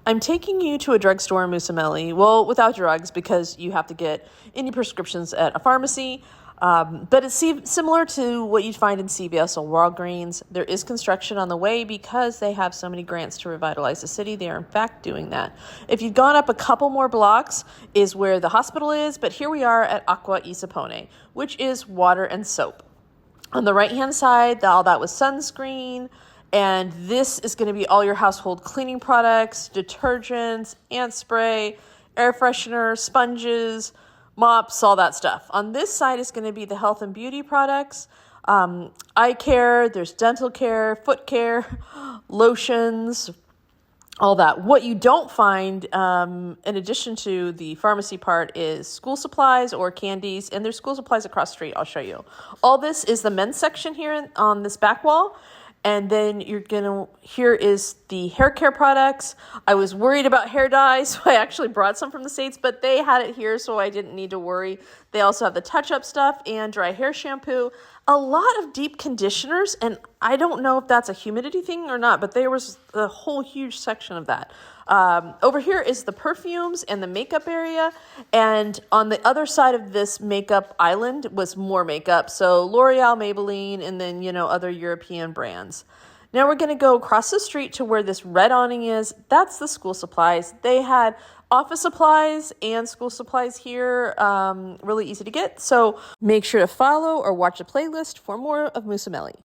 I'm taking you to a drugstore in Mussomeli. Well, without drugs because you have to get any prescriptions at a pharmacy. But it's similar to what you'd find in CVS or Walgreens. There is construction on the way because they have so many grants to revitalize the city. They are, in fact, doing that. If you've gone up a couple more blocks is where the hospital is, but here we are at Acqua Sapone, which is water and soap. On the right-hand side, all that was sunscreen, and this is going to be all your household cleaning products, detergents, ant spray, air freshener, sponges, mops, all that stuff. On this side is going to be the health and beauty products, eye care, there's dental care, foot care, lotions, all that. What you don't find, in addition to the pharmacy part, is school supplies or candies, and there's school supplies across the street. I'll show you. All this is the men's section here on this back wall. And then here is the hair care products. I was worried about hair dye, so I actually brought some from the States, but they had it here, so I didn't need to worry. They also have the touch-up stuff and dry hair shampoo. A lot of deep conditioners, and I don't know if that's a humidity thing or not, but there was a whole huge section of that. Over here is the perfumes and the makeup area, and on the other side of this makeup island was more makeup, so L'Oreal, Maybelline, and then, other European brands. Now we're going to go across the street to where this red awning is. That's the school supplies. They had office supplies and school supplies here, really easy to get, so make sure to follow or watch the playlist for more of Mussomeli.